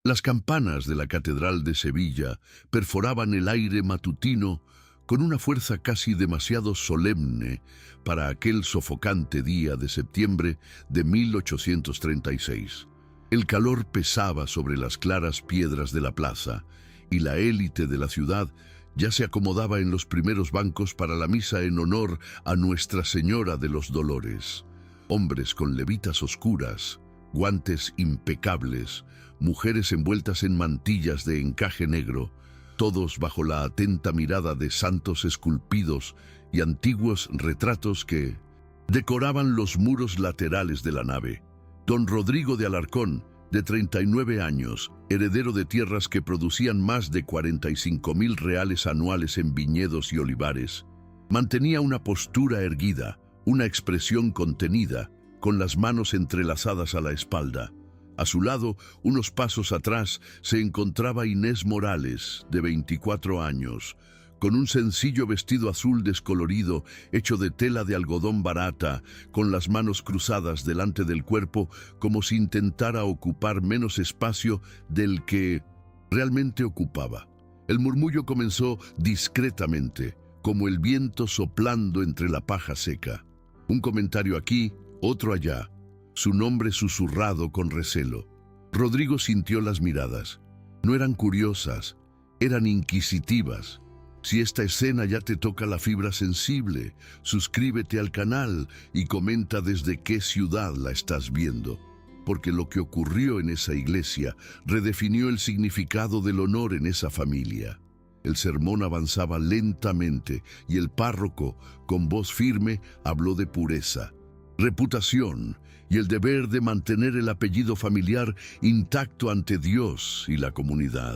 Las campanas de la Catedral de Sevilla perforaban el aire matutino con una fuerza casi demasiado solemne para aquel sofocante día de septiembre de 1836. El calor pesaba sobre las claras piedras de la plaza y la élite de la ciudad ya se acomodaba en los primeros bancos para la misa en honor a Nuestra Señora de los Dolores. Hombres con levitas oscuras, guantes impecables, mujeres envueltas en mantillas de encaje negro, todos bajo la atenta mirada de santos esculpidos y antiguos retratos que decoraban los muros laterales de la nave. Don Rodrigo de Alarcón, de 39 años, heredero de tierras que producían más de 45.000 reales anuales en viñedos y olivares, mantenía una postura erguida, una expresión contenida, con las manos entrelazadas a la espalda. A su lado, unos pasos atrás, se encontraba Inés Morales, de 24 años, con un sencillo vestido azul descolorido, hecho de tela de algodón barata, con las manos cruzadas delante del cuerpo, como si intentara ocupar menos espacio del que realmente ocupaba. El murmullo comenzó discretamente, como el viento soplando entre la paja seca. Un comentario aquí, otro allá, su nombre susurrado con recelo. Rodrigo sintió las miradas. No eran curiosas, eran inquisitivas. Si esta escena ya te toca la fibra sensible, suscríbete al canal y comenta desde qué ciudad la estás viendo, porque lo que ocurrió en esa iglesia redefinió el significado del honor en esa familia. El sermón avanzaba lentamente y el párroco, con voz firme, habló de pureza, reputación y el deber de mantener el apellido familiar intacto ante Dios y la comunidad.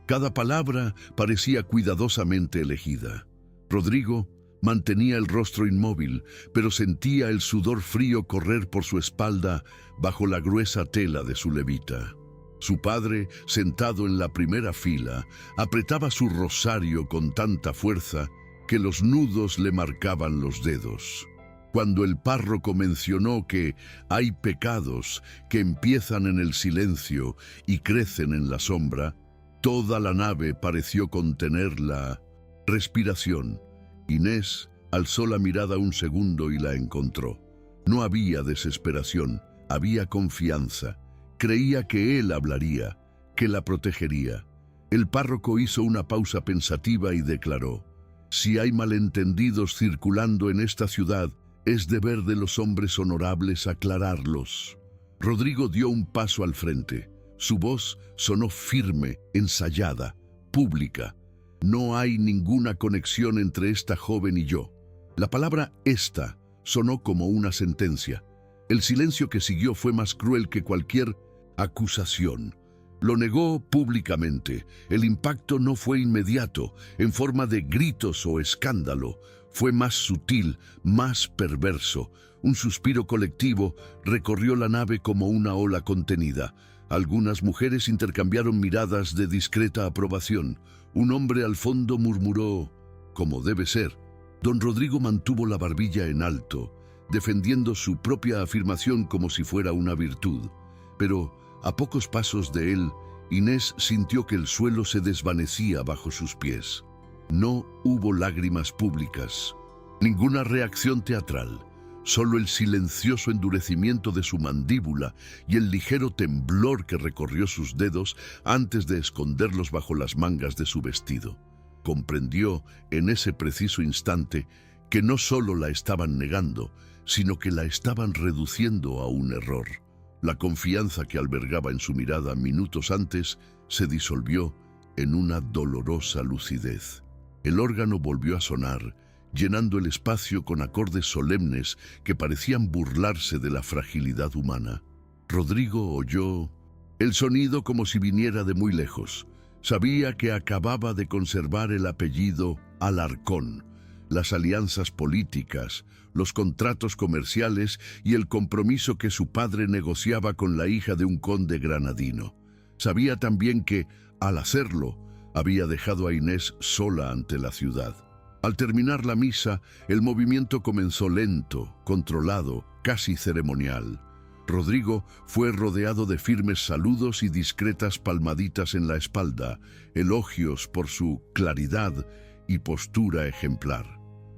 Cada palabra parecía cuidadosamente elegida. Rodrigo mantenía el rostro inmóvil, pero sentía el sudor frío correr por su espalda bajo la gruesa tela de su levita. Su padre, sentado en la primera fila, apretaba su rosario con tanta fuerza que los nudos le marcaban los dedos. Cuando el párroco mencionó que hay pecados que empiezan en el silencio y crecen en la sombra, toda la nave pareció contener la respiración. Inés alzó la mirada un segundo y la encontró. No había desesperación, había confianza. Creía que él hablaría, que la protegería. El párroco hizo una pausa pensativa y declaró: si hay malentendidos circulando en esta ciudad, es deber de los hombres honorables aclararlos. Rodrigo dio un paso al frente. Su voz sonó firme, ensayada, pública. No hay ninguna conexión entre esta joven y yo. La palabra «esta» sonó como una sentencia. El silencio que siguió fue más cruel que cualquier acusación. Lo negó públicamente. El impacto no fue inmediato, en forma de gritos o escándalo. Fue más sutil, más perverso. Un suspiro colectivo recorrió la nave como una ola contenida. Algunas mujeres intercambiaron miradas de discreta aprobación. Un hombre al fondo murmuró: «como debe ser». Don Rodrigo mantuvo la barbilla en alto, defendiendo su propia afirmación como si fuera una virtud. Pero, a pocos pasos de él, Inés sintió que el suelo se desvanecía bajo sus pies. No hubo lágrimas públicas, ninguna reacción teatral, solo el silencioso endurecimiento de su mandíbula y el ligero temblor que recorrió sus dedos antes de esconderlos bajo las mangas de su vestido. Comprendió en ese preciso instante que no solo la estaban negando, sino que la estaban reduciendo a un error. La confianza que albergaba en su mirada minutos antes se disolvió en una dolorosa lucidez. El órgano volvió a sonar, llenando el espacio con acordes solemnes que parecían burlarse de la fragilidad humana. Rodrigo oyó el sonido como si viniera de muy lejos. Sabía que acababa de conservar el apellido Alarcón, las alianzas políticas, los contratos comerciales y el compromiso que su padre negociaba con la hija de un conde granadino. Sabía también que, al hacerlo, había dejado a Inés sola ante la ciudad. Al terminar la misa, el movimiento comenzó lento, controlado, casi ceremonial. Rodrigo fue rodeado de firmes saludos y discretas palmaditas en la espalda, elogios por su claridad y postura ejemplar.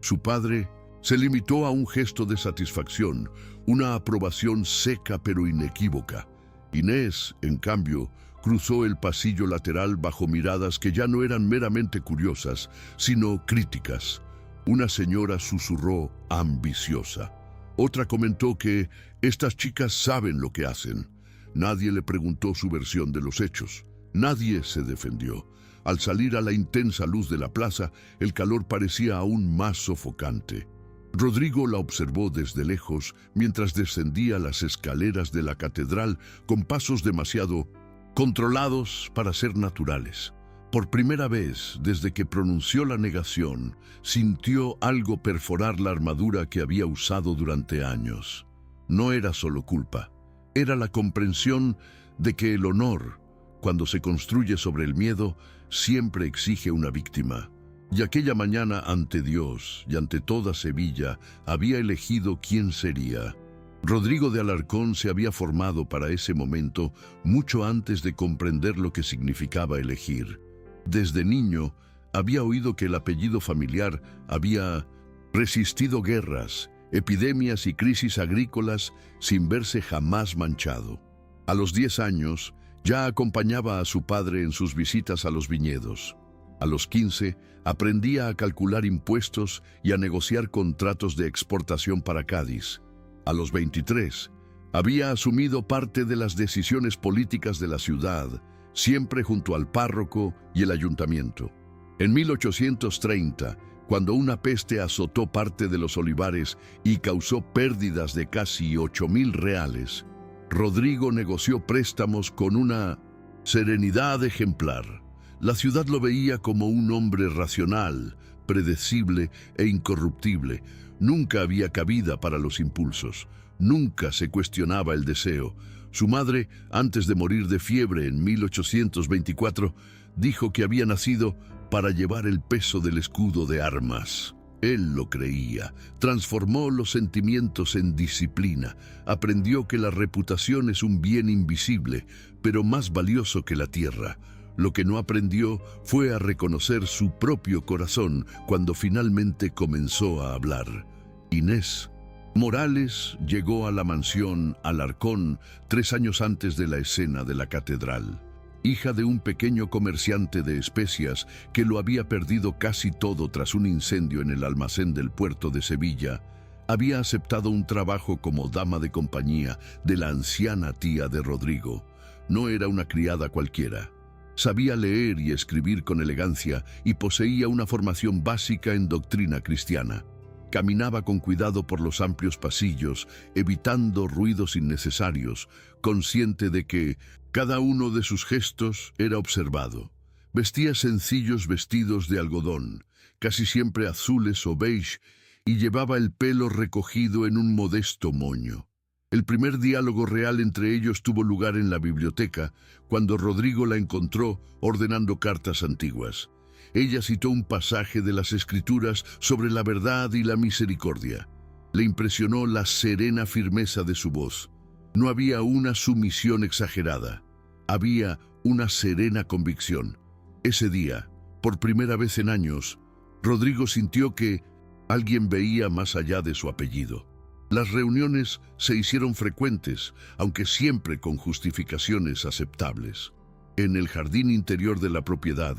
Su padre se limitó a un gesto de satisfacción, una aprobación seca pero inequívoca. Inés, en cambio, cruzó el pasillo lateral bajo miradas que ya no eran meramente curiosas, sino críticas. Una señora susurró ambiciosa. Otra comentó que estas chicas saben lo que hacen. Nadie le preguntó su versión de los hechos. Nadie se defendió. Al salir a la intensa luz de la plaza, el calor parecía aún más sofocante. Rodrigo la observó desde lejos mientras descendía las escaleras de la catedral con pasos demasiado controlados para ser naturales. Por primera vez, desde que pronunció la negación, sintió algo perforar la armadura que había usado durante años. No era solo culpa, era la comprensión de que el honor, cuando se construye sobre el miedo, siempre exige una víctima. Y aquella mañana ante Dios y ante toda Sevilla había elegido quién sería. Rodrigo de Alarcón se había formado para ese momento mucho antes de comprender lo que significaba elegir. Desde niño había oído que el apellido familiar había resistido guerras, epidemias y crisis agrícolas sin verse jamás manchado. A los 10 años ya acompañaba a su padre en sus visitas a los viñedos. A los 15 aprendía a calcular impuestos y a negociar contratos de exportación para Cádiz. A los 23 había asumido parte de las decisiones políticas de la ciudad, siempre junto al párroco y el ayuntamiento. En 1830, cuando una peste azotó parte de los olivares y causó pérdidas de casi 8.000 reales, Rodrigo negoció préstamos con una serenidad ejemplar. La ciudad lo veía como un hombre racional, predecible e incorruptible. Nunca había cabida para los impulsos, nunca se cuestionaba el deseo. Su madre, antes de morir de fiebre en 1824, dijo que había nacido para llevar el peso del escudo de armas. Él lo creía, transformó los sentimientos en disciplina, aprendió que la reputación es un bien invisible, pero más valioso que la tierra. Lo que no aprendió fue a reconocer su propio corazón cuando finalmente comenzó a hablar. Inés Morales llegó a la mansión Alarcón 3 años antes de la escena de la catedral. Hija de un pequeño comerciante de especias que lo había perdido casi todo tras un incendio en el almacén del puerto de Sevilla, había aceptado un trabajo como dama de compañía de la anciana tía de Rodrigo. No era una criada cualquiera. Sabía leer y escribir con elegancia y poseía una formación básica en doctrina cristiana. Caminaba con cuidado por los amplios pasillos, evitando ruidos innecesarios, consciente de que cada uno de sus gestos era observado. Vestía sencillos vestidos de algodón, casi siempre azules o beige, y llevaba el pelo recogido en un modesto moño. El primer diálogo real entre ellos tuvo lugar en la biblioteca, cuando Rodrigo la encontró ordenando cartas antiguas. Ella citó un pasaje de las Escrituras sobre la verdad y la misericordia. Le impresionó la serena firmeza de su voz. No había una sumisión exagerada. Había una serena convicción. Ese día, por primera vez en años, Rodrigo sintió que alguien veía más allá de su apellido. Las reuniones se hicieron frecuentes, aunque siempre con justificaciones aceptables. En el jardín interior de la propiedad,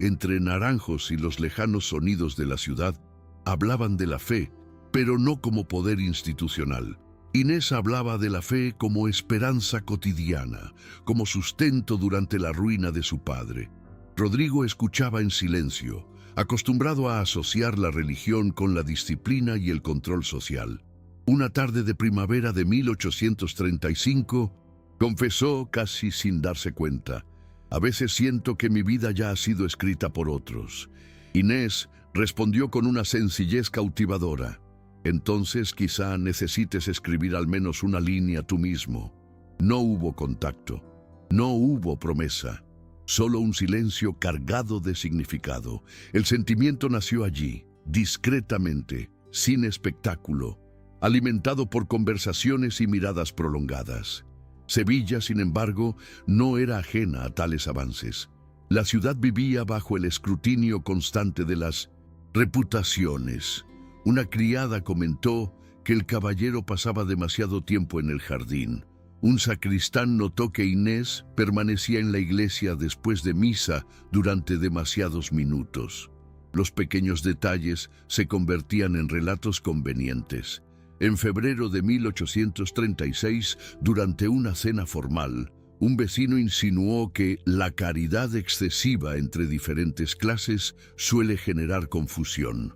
entre naranjos y los lejanos sonidos de la ciudad, hablaban de la fe, pero no como poder institucional. Inés hablaba de la fe como esperanza cotidiana, como sustento durante la ruina de su padre. Rodrigo escuchaba en silencio, acostumbrado a asociar la religión con la disciplina y el control social. Una tarde de primavera de 1835, confesó casi sin darse cuenta: «A veces siento que mi vida ya ha sido escrita por otros». Inés respondió con una sencillez cautivadora: «Entonces quizá necesites escribir al menos una línea tú mismo». No hubo contacto, no hubo promesa, solo un silencio cargado de significado. El sentimiento nació allí, discretamente, sin espectáculo, alimentado por conversaciones y miradas prolongadas. Sevilla, sin embargo, no era ajena a tales avances. La ciudad vivía bajo el escrutinio constante de las reputaciones. Una criada comentó que el caballero pasaba demasiado tiempo en el jardín. Un sacristán notó que Inés permanecía en la iglesia después de misa durante demasiados minutos. Los pequeños detalles se convertían en relatos convenientes. En febrero de 1836, durante una cena formal, un vecino insinuó que la caridad excesiva entre diferentes clases suele generar confusión.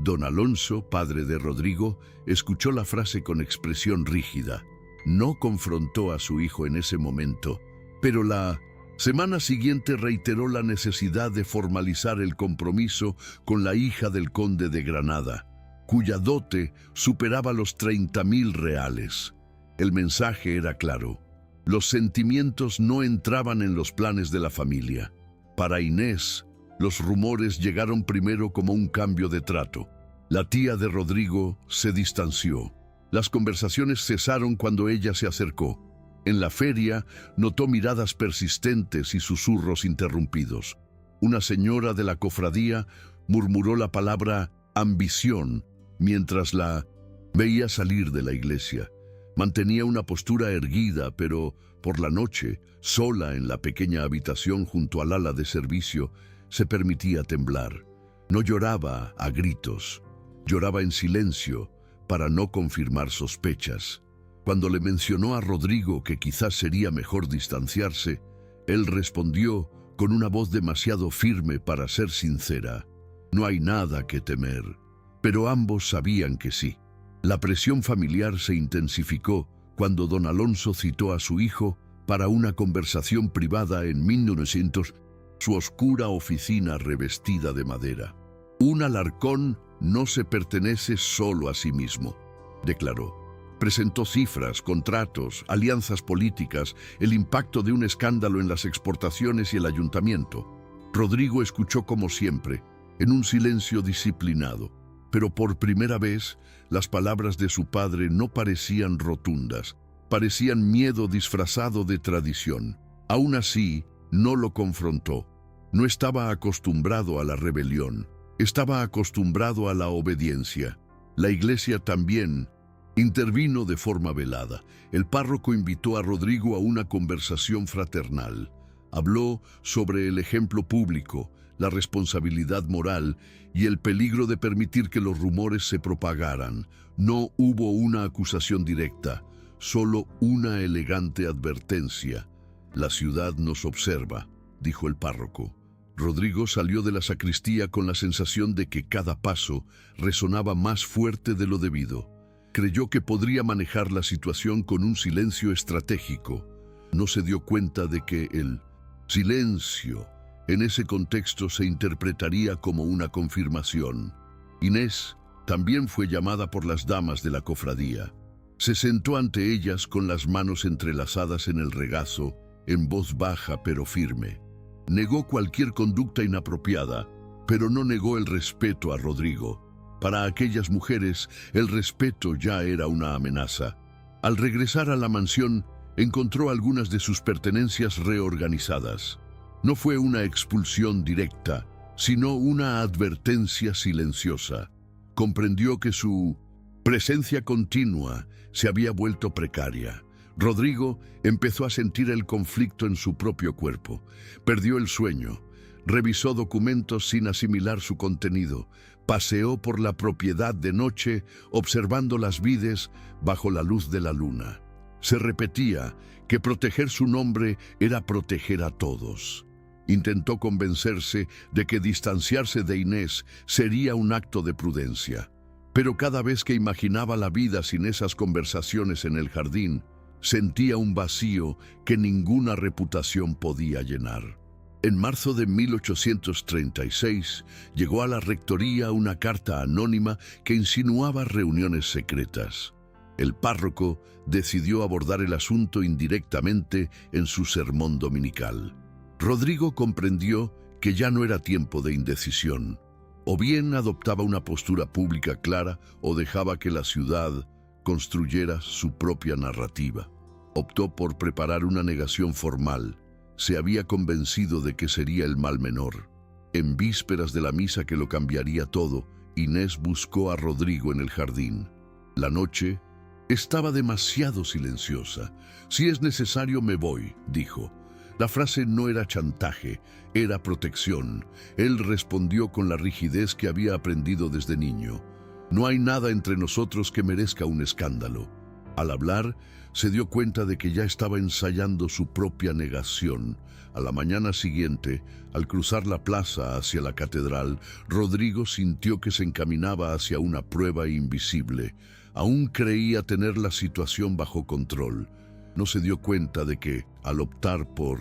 Don Alonso, padre de Rodrigo, escuchó la frase con expresión rígida. No confrontó a su hijo en ese momento, pero la semana siguiente reiteró la necesidad de formalizar el compromiso con la hija del conde de Granada, cuya dote superaba los 30.000 reales. El mensaje era claro. Los sentimientos no entraban en los planes de la familia. Para Inés, los rumores llegaron primero como un cambio de trato. La tía de Rodrigo se distanció. Las conversaciones cesaron cuando ella se acercó. En la feria notó miradas persistentes y susurros interrumpidos. Una señora de la cofradía murmuró la palabra ambición mientras la veía salir de la iglesia. Mantenía una postura erguida, pero por la noche, sola en la pequeña habitación junto al ala de servicio, se permitía temblar. No lloraba a gritos, lloraba en silencio para no confirmar sospechas. Cuando le mencionó a Rodrigo que quizás sería mejor distanciarse, él respondió con una voz demasiado firme para ser sincera. No hay nada que temer. Pero ambos sabían que sí. La presión familiar se intensificó cuando don Alonso citó a su hijo para una conversación privada en 1900, su oscura oficina revestida de madera. Un Alarcón no se pertenece solo a sí mismo, declaró. Presentó cifras, contratos, alianzas políticas, el impacto de un escándalo en las exportaciones y el ayuntamiento. Rodrigo escuchó como siempre, en un silencio disciplinado. Pero por primera vez, las palabras de su padre no parecían rotundas, parecían miedo disfrazado de tradición. Aún así, no lo confrontó. No estaba acostumbrado a la rebelión, estaba acostumbrado a la obediencia. La iglesia también intervino de forma velada. El párroco invitó a Rodrigo a una conversación fraternal. Habló sobre el ejemplo público, la responsabilidad moral y el peligro de permitir que los rumores se propagaran. No hubo una acusación directa, solo una elegante advertencia. La ciudad nos observa, dijo el párroco. Rodrigo salió de la sacristía con la sensación de que cada paso resonaba más fuerte de lo debido. Creyó que podría manejar la situación con un silencio estratégico. No se dio cuenta de que el silencio en ese contexto se interpretaría como una confirmación. Inés también fue llamada por las damas de la cofradía. Se sentó ante ellas con las manos entrelazadas en el regazo, en voz baja pero firme. Negó cualquier conducta inapropiada, pero no negó el respeto a Rodrigo. Para aquellas mujeres, el respeto ya era una amenaza. Al regresar a la mansión, encontró algunas de sus pertenencias reorganizadas. No fue una expulsión directa, sino una advertencia silenciosa. Comprendió que su presencia continua se había vuelto precaria. Rodrigo empezó a sentir el conflicto en su propio cuerpo. Perdió el sueño, revisó documentos sin asimilar su contenido, paseó por la propiedad de noche observando las vides bajo la luz de la luna. Se repetía que proteger su nombre era proteger a todos. Intentó convencerse de que distanciarse de Inés sería un acto de prudencia. Pero cada vez que imaginaba la vida sin esas conversaciones en el jardín, sentía un vacío que ninguna reputación podía llenar. En marzo de 1836 llegó a la rectoría una carta anónima que insinuaba reuniones secretas. El párroco decidió abordar el asunto indirectamente en su sermón dominical. Rodrigo comprendió que ya no era tiempo de indecisión. O bien adoptaba una postura pública clara o dejaba que la ciudad construyera su propia narrativa. Optó por preparar una negación formal. Se había convencido de que sería el mal menor. En vísperas de la misa que lo cambiaría todo, Inés buscó a Rodrigo en el jardín. La noche estaba demasiado silenciosa. «Si es necesario, me voy», dijo. La frase no era chantaje, era protección. Él respondió con la rigidez que había aprendido desde niño. «No hay nada entre nosotros que merezca un escándalo». Al hablar, se dio cuenta de que ya estaba ensayando su propia negación. A la mañana siguiente, al cruzar la plaza hacia la catedral, Rodrigo sintió que se encaminaba hacia una prueba invisible. Aún creía tener la situación bajo control. No se dio cuenta de que, al optar por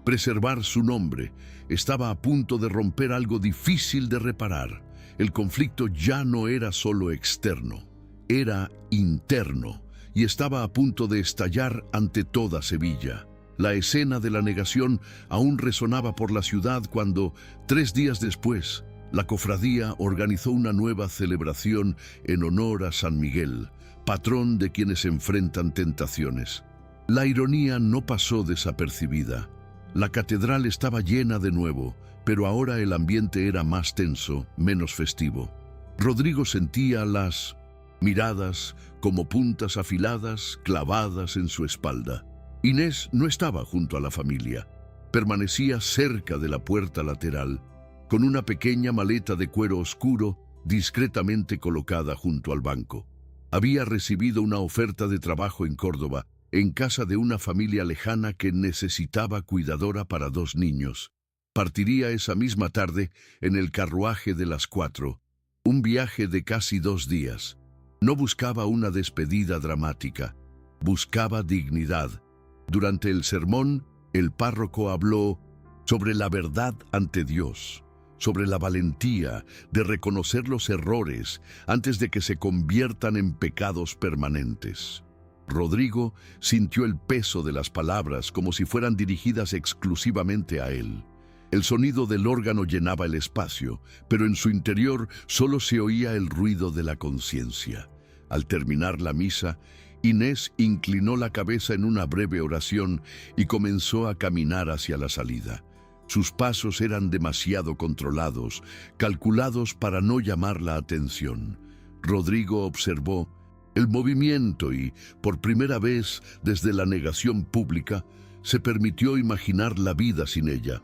preservar su nombre, estaba a punto de romper algo difícil de reparar. El conflicto ya no era solo externo, era interno, y estaba a punto de estallar ante toda Sevilla. La escena de la negación aún resonaba por la ciudad cuando, 3 días después, la cofradía organizó una nueva celebración en honor a San Miguel, patrón de quienes enfrentan tentaciones. La ironía no pasó desapercibida. La catedral estaba llena de nuevo, pero ahora el ambiente era más tenso, menos festivo. Rodrigo sentía las miradas como puntas afiladas clavadas en su espalda. Inés no estaba junto a la familia. Permanecía cerca de la puerta lateral, con una pequeña maleta de cuero oscuro discretamente colocada junto al banco. Había recibido una oferta de trabajo en Córdoba, en casa de una familia lejana que necesitaba cuidadora para 2 niños. Partiría esa misma tarde en el carruaje de las 4, un viaje de casi 2 días. No buscaba una despedida dramática, buscaba dignidad. Durante el sermón, el párroco habló sobre la verdad ante Dios, sobre la valentía de reconocer los errores antes de que se conviertan en pecados permanentes. Rodrigo sintió el peso de las palabras como si fueran dirigidas exclusivamente a él. El sonido del órgano llenaba el espacio, pero en su interior solo se oía el ruido de la conciencia. Al terminar la misa, Inés inclinó la cabeza en una breve oración y comenzó a caminar hacia la salida. Sus pasos eran demasiado controlados, calculados para no llamar la atención. Rodrigo observó el movimiento y, por primera vez desde la negación pública, se permitió imaginar la vida sin ella.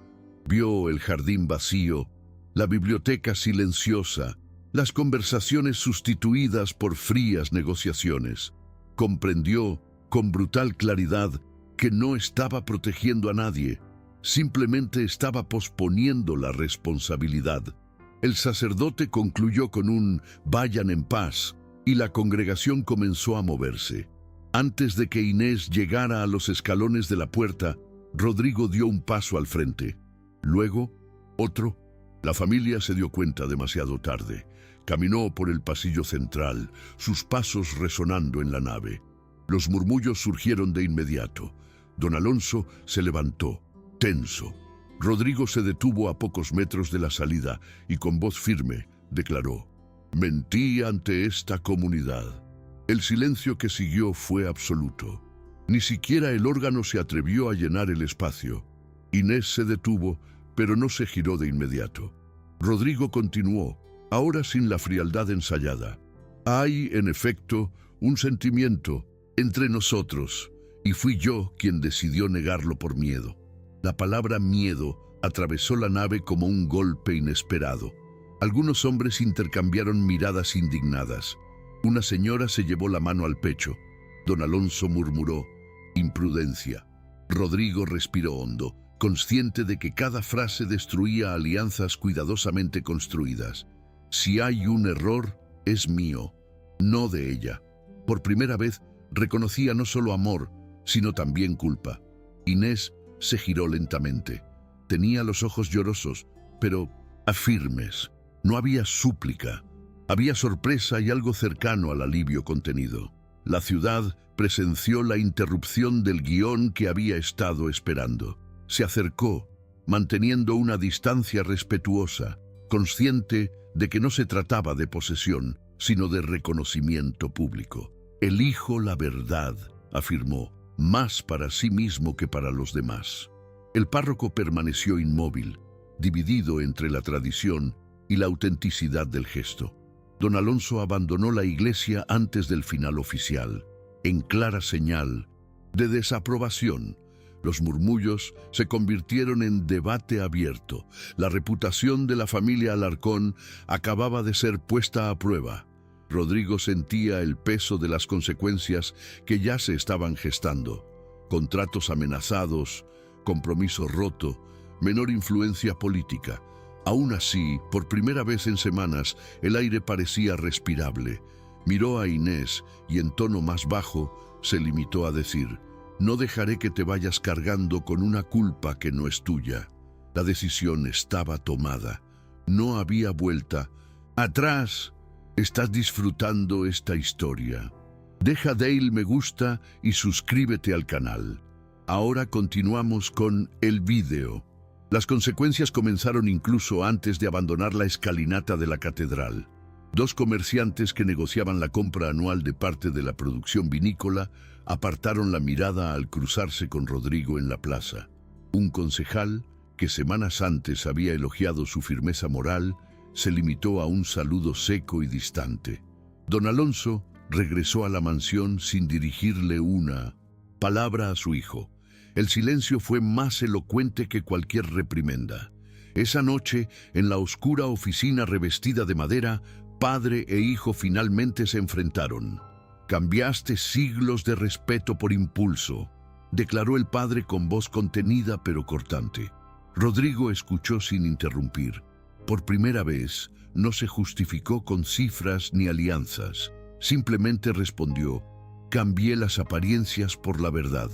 Vio el jardín vacío, la biblioteca silenciosa, las conversaciones sustituidas por frías negociaciones. Comprendió con brutal claridad que no estaba protegiendo a nadie, simplemente estaba posponiendo la responsabilidad. El sacerdote concluyó con un «vayan en paz» y la congregación comenzó a moverse. Antes de que Inés llegara a los escalones de la puerta, Rodrigo dio un paso al frente. Luego, otro. La familia se dio cuenta demasiado tarde. Caminó por el pasillo central, sus pasos resonando en la nave. Los murmullos surgieron de inmediato. Don Alonso se levantó, tenso. Rodrigo se detuvo a pocos metros de la salida y con voz firme declaró: «Mentí ante esta comunidad». El silencio que siguió fue absoluto. Ni siquiera el órgano se atrevió a llenar el espacio. Inés se detuvo, pero no se giró de inmediato. Rodrigo continuó, ahora sin la frialdad ensayada. «Hay, en efecto, un sentimiento entre nosotros, y fui yo quien decidió negarlo por miedo». La palabra miedo atravesó la nave como un golpe inesperado. Algunos hombres intercambiaron miradas indignadas. Una señora se llevó la mano al pecho. Don Alonso murmuró: «Imprudencia». Rodrigo respiró hondo, consciente de que cada frase destruía alianzas cuidadosamente construidas. «Si hay un error, es mío, no de ella». Por primera vez reconocía no solo amor, sino también culpa. Inés se giró lentamente. Tenía los ojos llorosos, pero firmes. No había súplica. Había sorpresa y algo cercano al alivio contenido. La ciudad presenció la interrupción del guión que había estado esperando. Se acercó, manteniendo una distancia respetuosa, consciente de que no se trataba de posesión, sino de reconocimiento público. Elijo la verdad, afirmó, más para sí mismo que para los demás. El párroco permaneció inmóvil, dividido entre la tradición y la autenticidad del gesto. Don Alonso abandonó la iglesia antes del final oficial, en clara señal de desaprobación. Los murmullos se convirtieron en debate abierto. La reputación de la familia Alarcón acababa de ser puesta a prueba. Rodrigo sentía el peso de las consecuencias que ya se estaban gestando. Contratos amenazados, compromiso roto, menor influencia política. Aún así, por primera vez en semanas, el aire parecía respirable. Miró a Inés y en tono más bajo se limitó a decir: «No dejaré que te vayas cargando con una culpa que no es tuya». La decisión estaba tomada. No había vuelta atrás. ¿Estás disfrutando esta historia? Deja Dale me gusta y suscríbete al canal. Ahora continuamos con el vídeo. Las consecuencias comenzaron incluso antes de abandonar la escalinata de la catedral. Dos comerciantes que negociaban la compra anual de parte de la producción vinícola apartaron la mirada al cruzarse con Rodrigo en la plaza. Un concejal, que semanas antes había elogiado su firmeza moral, se limitó a un saludo seco y distante. Don Alonso regresó a la mansión sin dirigirle una palabra a su hijo. El silencio fue más elocuente que cualquier reprimenda. Esa noche, en la oscura oficina revestida de madera, padre e hijo finalmente se enfrentaron. «Cambiaste siglos de respeto por impulso», declaró el padre con voz contenida pero cortante. Rodrigo escuchó sin interrumpir. Por primera vez, no se justificó con cifras ni alianzas. Simplemente respondió: «Cambié las apariencias por la verdad».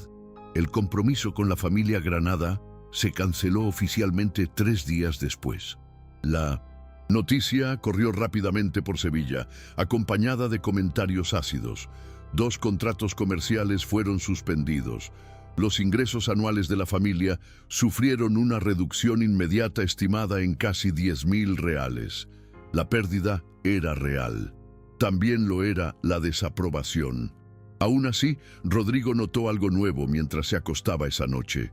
El compromiso con la familia Granada se canceló oficialmente 3 días después. La noticia corrió rápidamente por Sevilla, acompañada de comentarios ácidos. 2 contratos comerciales fueron suspendidos. Los ingresos anuales de la familia sufrieron una reducción inmediata estimada en casi 10.000 reales. La pérdida era real. También lo era la desaprobación. Aún así, Rodrigo notó algo nuevo mientras se acostaba esa noche: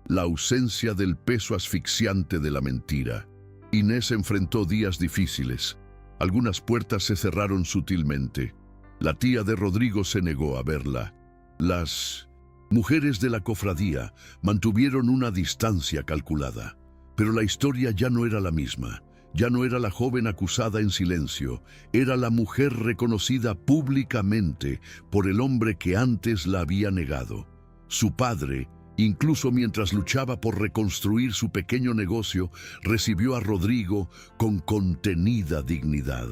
la ausencia del peso asfixiante de la mentira. Inés enfrentó días difíciles. Algunas puertas se cerraron sutilmente. La tía de Rodrigo se negó a verla. Las mujeres de la cofradía mantuvieron una distancia calculada. Pero la historia ya no era la misma. Ya no era la joven acusada en silencio, era la mujer reconocida públicamente por el hombre que antes la había negado. Su padre, incluso mientras luchaba por reconstruir su pequeño negocio, recibió a Rodrigo con contenida dignidad.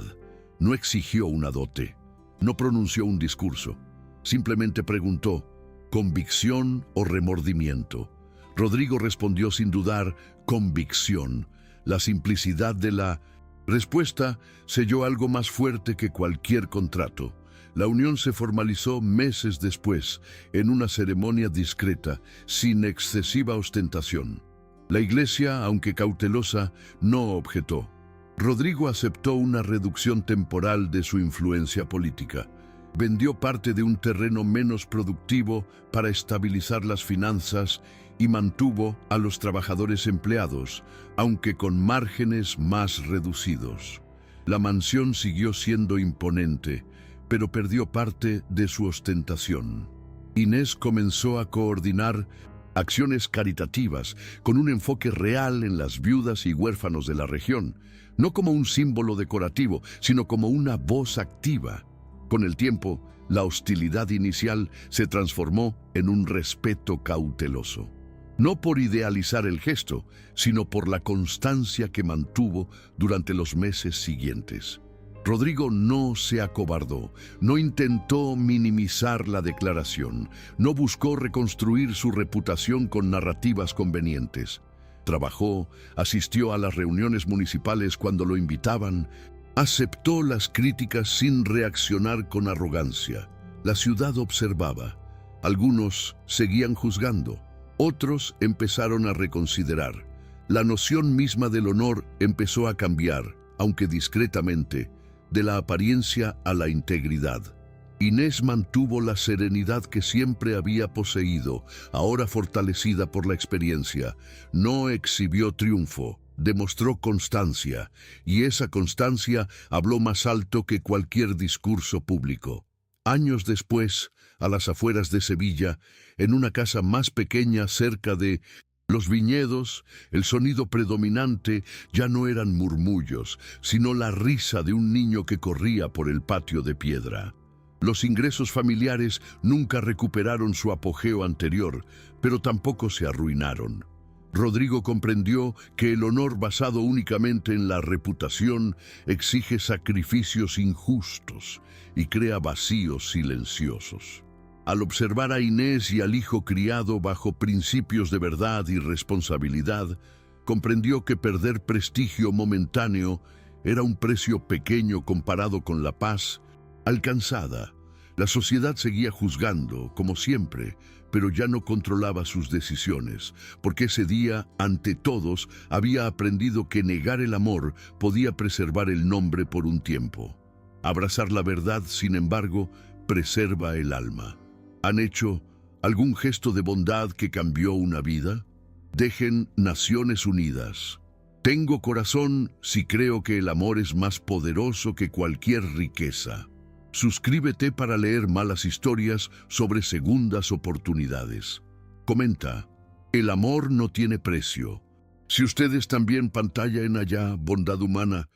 No exigió una dote, no pronunció un discurso, simplemente preguntó: ¿convicción o remordimiento? Rodrigo respondió sin dudar: convicción. La simplicidad de la respuesta selló algo más fuerte que cualquier contrato. La unión se formalizó meses después, en una ceremonia discreta, sin excesiva ostentación. La iglesia, aunque cautelosa, no objetó. Rodrigo aceptó una reducción temporal de su influencia política. Vendió parte de un terreno menos productivo para estabilizar las finanzas y mantuvo a los trabajadores empleados, aunque con márgenes más reducidos. La mansión siguió siendo imponente, pero perdió parte de su ostentación. Inés comenzó a coordinar acciones caritativas con un enfoque real en las viudas y huérfanos de la región, no como un símbolo decorativo, sino como una voz activa. Con el tiempo, la hostilidad inicial se transformó en un respeto cauteloso. No por idealizar el gesto, sino por la constancia que mantuvo durante los meses siguientes. Rodrigo no se acobardó, no intentó minimizar la declaración, no buscó reconstruir su reputación con narrativas convenientes. Trabajó, asistió a las reuniones municipales cuando lo invitaban, aceptó las críticas sin reaccionar con arrogancia. La ciudad observaba. Algunos seguían juzgando, otros empezaron a reconsiderar. La noción misma del honor empezó a cambiar, aunque discretamente, de la apariencia a la integridad. Inés mantuvo la serenidad que siempre había poseído, ahora fortalecida por la experiencia. No exhibió triunfo, demostró constancia, y esa constancia habló más alto que cualquier discurso público. Años después, a las afueras de Sevilla, en una casa más pequeña cerca de los viñedos, el sonido predominante ya no eran murmullos, sino la risa de un niño que corría por el patio de piedra. Los ingresos familiares nunca recuperaron su apogeo anterior, pero tampoco se arruinaron. Rodrigo comprendió que el honor basado únicamente en la reputación exige sacrificios injustos y crea vacíos silenciosos. Al observar a Inés y al hijo criado bajo principios de verdad y responsabilidad, comprendió que perder prestigio momentáneo era un precio pequeño comparado con la paz alcanzada. La sociedad seguía juzgando, como siempre, pero ya no controlaba sus decisiones, porque ese día, ante todos, había aprendido que negar el amor podía preservar el nombre por un tiempo. Abrazar la verdad, sin embargo, preserva el alma. ¿Han hecho algún gesto de bondad que cambió una vida? Dejen Naciones Unidas. Tengo corazón si creo que el amor es más poderoso que cualquier riqueza. Suscríbete para leer malas historias sobre segundas oportunidades. Comenta, el amor no tiene precio. Si ustedes también pantalla en allá, bondad humana,